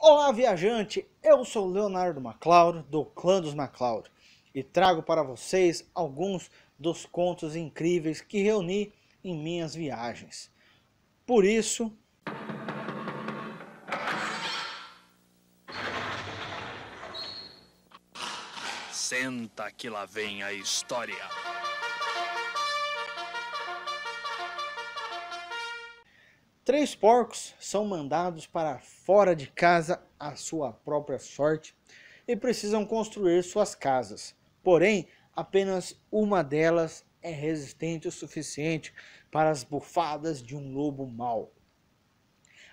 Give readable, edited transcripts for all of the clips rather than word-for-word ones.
Olá, viajante! Eu sou Leonardo MacLeod, do Clã dos MacLeod, e trago para vocês alguns dos contos incríveis que reuni em minhas viagens. Por isso, senta que lá vem a história. três porcos são mandados para fora de casa à sua própria sorte e precisam construir suas casas. Porém, apenas uma delas é resistente o suficiente para as bufadas de um lobo mau.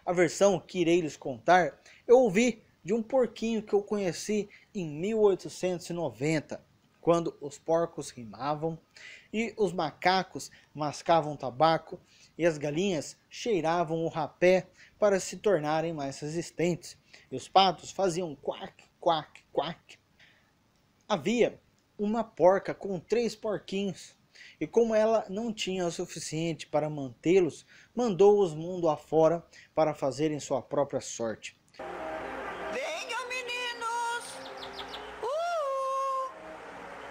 A versão que irei lhes contar eu ouvi de um porquinho que eu conheci em 1890, quando os porcos rimavam e os macacos mascavam tabaco e as galinhas cheiravam o rapé para se tornarem mais resistentes e os patos faziam quack, quack, quack. Havia uma porca com 3 porquinhos e como ela não tinha o suficiente para mantê-los, mandou-os mundo afora para fazerem sua própria sorte. Venham, meninos!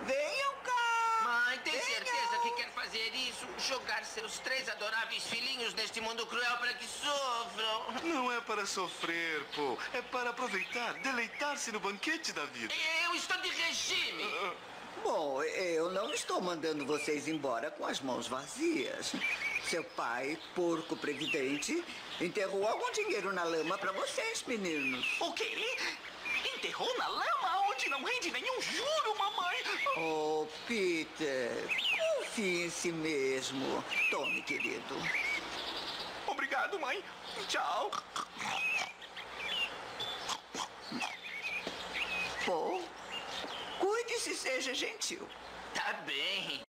Venham cá! Mãe, tem certeza que quer fazer isso? Jogar seus 3 adoráveis filhinhos neste mundo cruel para que sofram? Não é para sofrer, pô. É para aproveitar, deleitar-se no banquete da vida. Eu estou de regime! Bom, eu não estou mandando vocês embora com as mãos vazias. Seu pai, porco previdente, enterrou algum dinheiro na lama para vocês, meninos. O quê? Enterrou na lama onde não rende nenhum juro, mamãe? Oh, Peter, confie em si mesmo. Tome, querido. Obrigado, mãe. Tchau. Paul, cuide-se, seja gentil. Tá bem.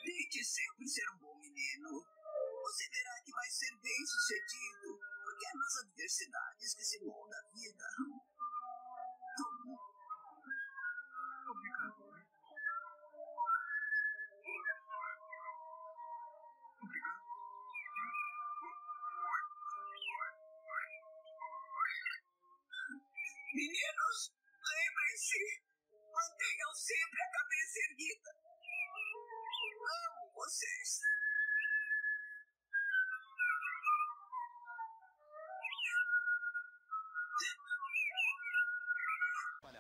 Tente sempre ser um bom menino. Você verá que vai ser bem sucedido, porque é nas adversidades que se molda a vida. Tome. Obrigado. Obrigado. Meninos, lembrem-se, mantenham sempre a cabeça erguida. Amo vocês.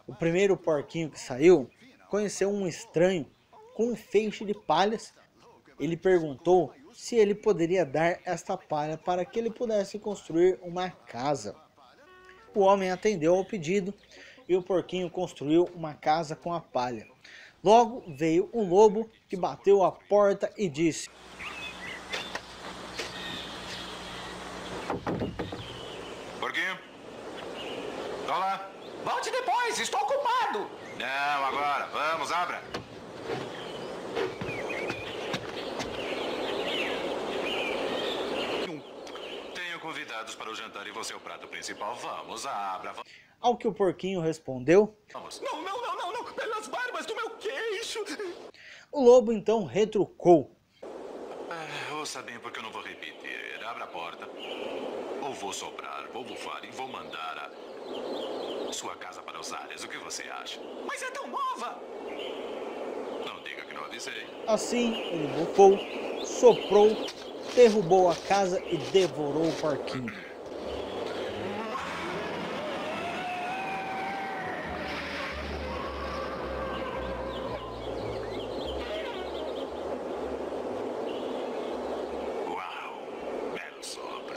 O primeiro porquinho que saiu conheceu um estranho com um feixe de palhas. Ele perguntou se ele poderia dar esta palha para que ele pudesse construir uma casa. O homem atendeu ao pedido e o porquinho construiu uma casa com a palha. Logo veio um lobo que bateu a porta e disse: Porquinho? Olá. Volte depois, estou ocupado. Não, agora. Vamos, abra. Tenho convidados para o jantar e você é o prato principal. Vamos, abra. Ao que o porquinho respondeu, Vamos. Não, não, não, não, não. Pelas barbas do meu queixo. o lobo então retrucou: Ouça bem porque eu não vou repetir. Abra a porta. Ou vou soprar, vou bufar e vou mandar a sua casa para os ares. O que você acha? Mas é tão nova. Não diga que não avisei. Assim ele bufou, soprou, derrubou a casa e devorou o porquinho. Uau, belo sopro.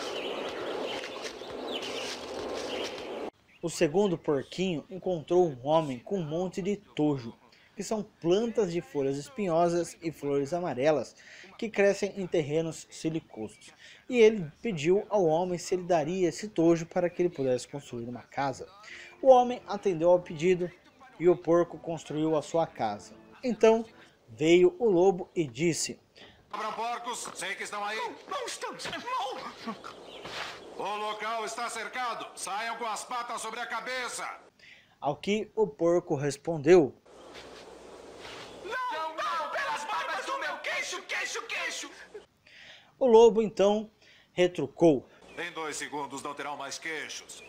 O segundo porquinho encontrou um homem com um monte de tojo, que são plantas de folhas espinhosas e flores amarelas que crescem em terrenos silicosos. E ele pediu ao homem se ele daria esse tojo para que ele pudesse construir uma casa. O homem atendeu ao pedido e o porco construiu a sua casa. Então veio o lobo e disse: Abram, porcos, sei que estão aí. Não estamos. Não. O local está cercado. Saiam com as patas sobre a cabeça. Ao que o porco respondeu: queixo! O lobo então retrucou. Em 2 segundos não terão mais queixos.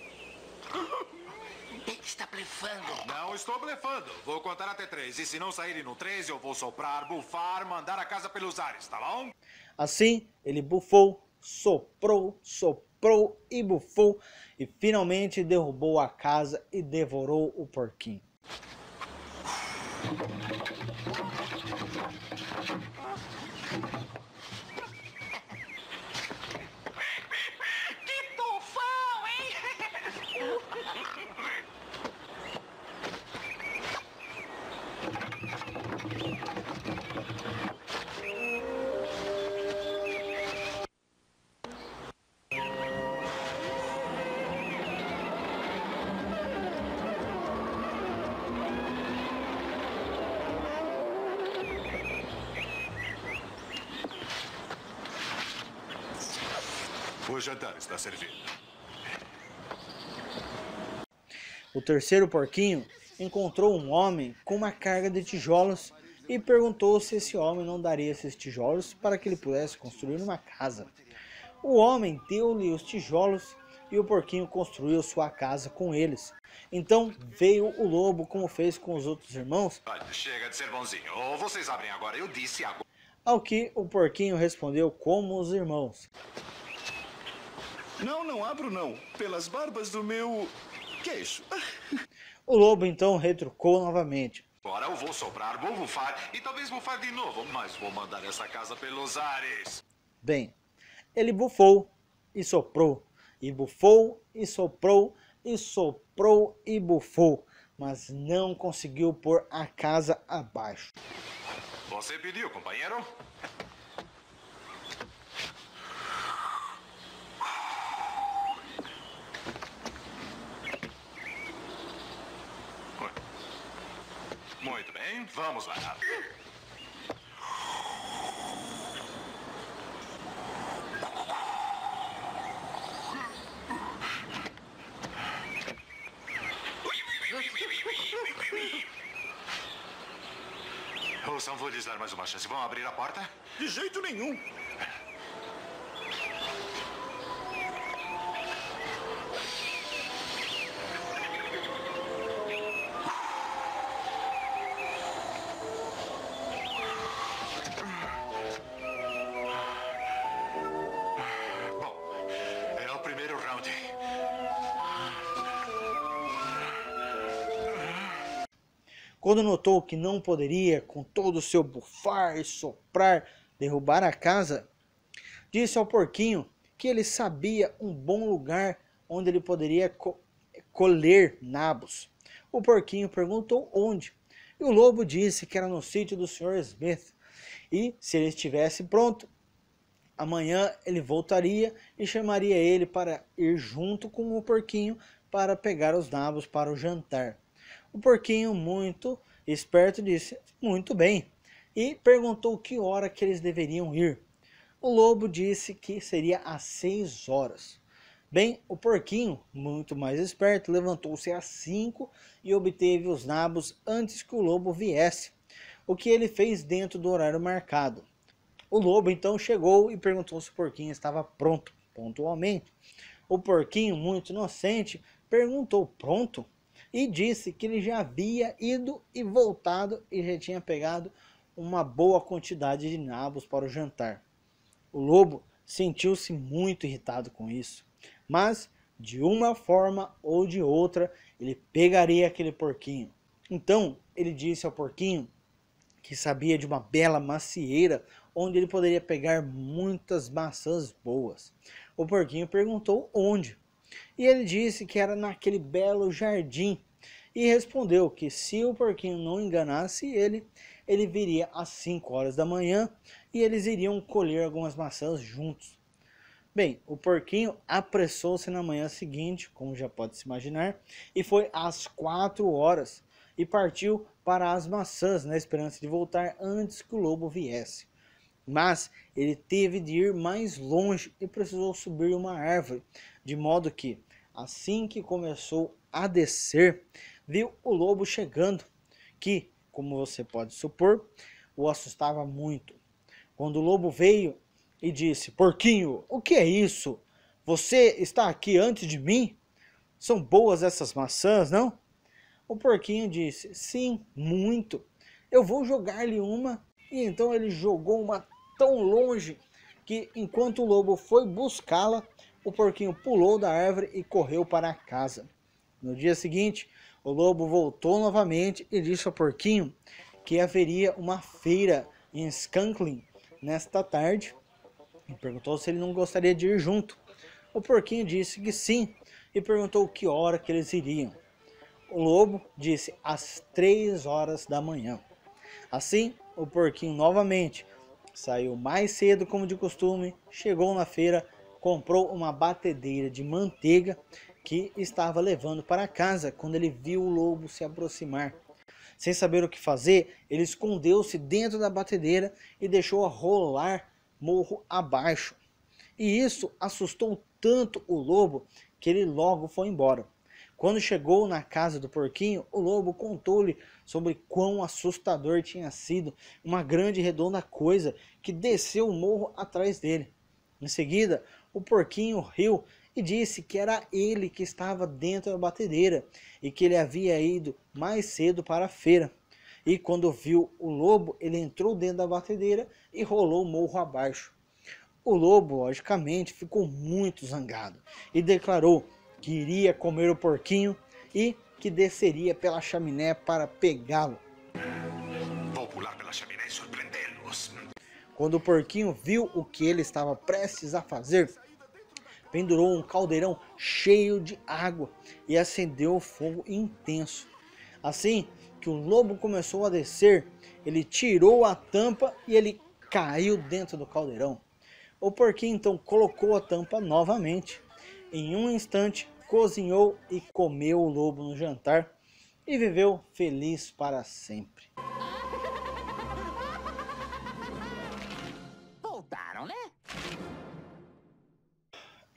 Ele está blefando. Não estou blefando. Vou contar até 3. E se não saírem no 3, eu vou soprar, bufar, mandar a casa pelos ares, tá bom? Assim, ele bufou, soprou, soprou e bufou e finalmente derrubou a casa e devorou o porquinho. Que tufão, hein? O jantar está servido. O terceiro porquinho encontrou um homem com uma carga de tijolos e perguntou se esse homem não daria esses tijolos para que ele pudesse construir uma casa. O homem deu-lhe os tijolos e o porquinho construiu sua casa com eles. Então veio o lobo, como fez com os outros irmãos, Olha, chega de ser bonzinho. Ou vocês abrem agora, eu disse agora. ao que o porquinho respondeu como os irmãos. Não abro não. Pelas barbas do meu queixo. O lobo então retrucou novamente. Agora eu vou soprar, vou bufar e talvez bufar de novo, mas vou mandar essa casa pelos ares. Bem, ele bufou e soprou, e bufou e soprou, e soprou e bufou, mas não conseguiu pôr a casa abaixo. Você pediu, companheiro? Muito bem, vamos lá. Ouçam, vou lhes dar mais uma chance. Vão abrir a porta? De jeito nenhum. Bom, é o primeiro round. Quando notou que não poderia, com todo o seu bufar e soprar, derrubar a casa, disse ao porquinho que ele sabia um bom lugar onde ele poderia colher nabos. O porquinho perguntou onde, e o lobo disse que era no sítio do Sr. Smith, e se ele estivesse pronto, amanhã ele voltaria e chamaria ele para ir junto com o porquinho para pegar os nabos para o jantar. O porquinho, muito esperto, disse muito bem e perguntou que hora que eles deveriam ir. O lobo disse que seria às 6 horas. Bem, o porquinho, muito mais esperto, levantou-se às 5 e obteve os nabos antes que o lobo viesse, o que ele fez dentro do horário marcado. O lobo então chegou e perguntou se o porquinho estava pronto, pontualmente. O porquinho, muito inocente, perguntou pronto e disse que ele já havia ido e voltado e já tinha pegado uma boa quantidade de nabos para o jantar. O lobo sentiu-se muito irritado com isso, mas de uma forma ou de outra ele pegaria aquele porquinho. Então ele disse ao porquinho que sabia de uma bela macieira onde ele poderia pegar muitas maçãs boas. O porquinho perguntou onde, e ele disse que era naquele belo jardim, e respondeu que se o porquinho não enganasse ele viria às 5 horas da manhã e eles iriam colher algumas maçãs juntos. Bem, o porquinho apressou-se na manhã seguinte, como já pode se imaginar, e foi às 4 horas e partiu para as maçãs na esperança de voltar antes que o lobo viesse. Mas ele teve de ir mais longe e precisou subir uma árvore, de modo que, assim que começou a descer, viu o lobo chegando, que, como você pode supor, o assustava muito. Quando o lobo veio e disse: porquinho, o que é isso? Você está aqui antes de mim? São boas essas maçãs, não? O porquinho disse: sim, muito. Eu vou jogar-lhe uma. E então ele jogou uma tão longe que, enquanto o lobo foi buscá-la, o porquinho pulou da árvore e correu para casa. No dia seguinte, o lobo voltou novamente e disse ao porquinho que haveria uma feira em Skanklin nesta tarde e perguntou se ele não gostaria de ir junto. O porquinho disse que sim e perguntou que hora que eles iriam. O lobo disse às 3 horas da manhã. Assim, o porquinho novamente saiu mais cedo como de costume, chegou na feira, comprou uma batedeira de manteiga que estava levando para casa quando ele viu o lobo se aproximar. Sem saber o que fazer, ele escondeu-se dentro da batedeira e deixou-a rolar morro abaixo. E isso assustou tanto o lobo que ele logo foi embora. Quando chegou na casa do porquinho, o lobo contou-lhe sobre quão assustador tinha sido uma grande e redonda coisa que desceu o morro atrás dele. Em seguida, o porquinho riu e disse que era ele que estava dentro da batedeira e que ele havia ido mais cedo para a feira. E quando viu o lobo, ele entrou dentro da batedeira e rolou o morro abaixo. O lobo, logicamente, ficou muito zangado e declarou que iria comer o porquinho e que desceria pela chaminé para pegá-lo. Vou pular pela chaminé e surpreendê-los. Quando o porquinho viu o que ele estava prestes a fazer, pendurou um caldeirão cheio de água e acendeu o fogo intenso. Assim que o lobo começou a descer, ele tirou a tampa e ele caiu dentro do caldeirão. O porquinho então colocou a tampa novamente. Em um instante, cozinhou e comeu o lobo no jantar e viveu feliz para sempre. Voltaram, né?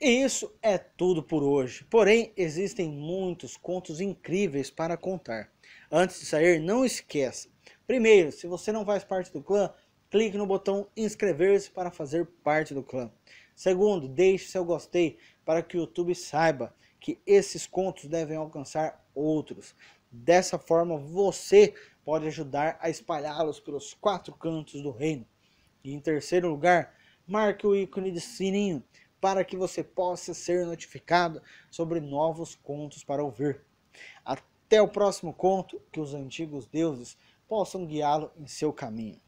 E isso é tudo por hoje. Porém, existem muitos contos incríveis para contar. Antes de sair, não esqueça. Primeiro, se você não faz parte do clã, clique no botão inscrever-se para fazer parte do clã. Segundo, deixe seu gostei para que o YouTube saiba que esses contos devem alcançar outros. Dessa forma, você pode ajudar a espalhá-los pelos 4 cantos do reino. E em terceiro lugar, marque o ícone de sininho para que você possa ser notificado sobre novos contos para ouvir. Até o próximo conto, que os antigos deuses possam guiá-lo em seu caminho.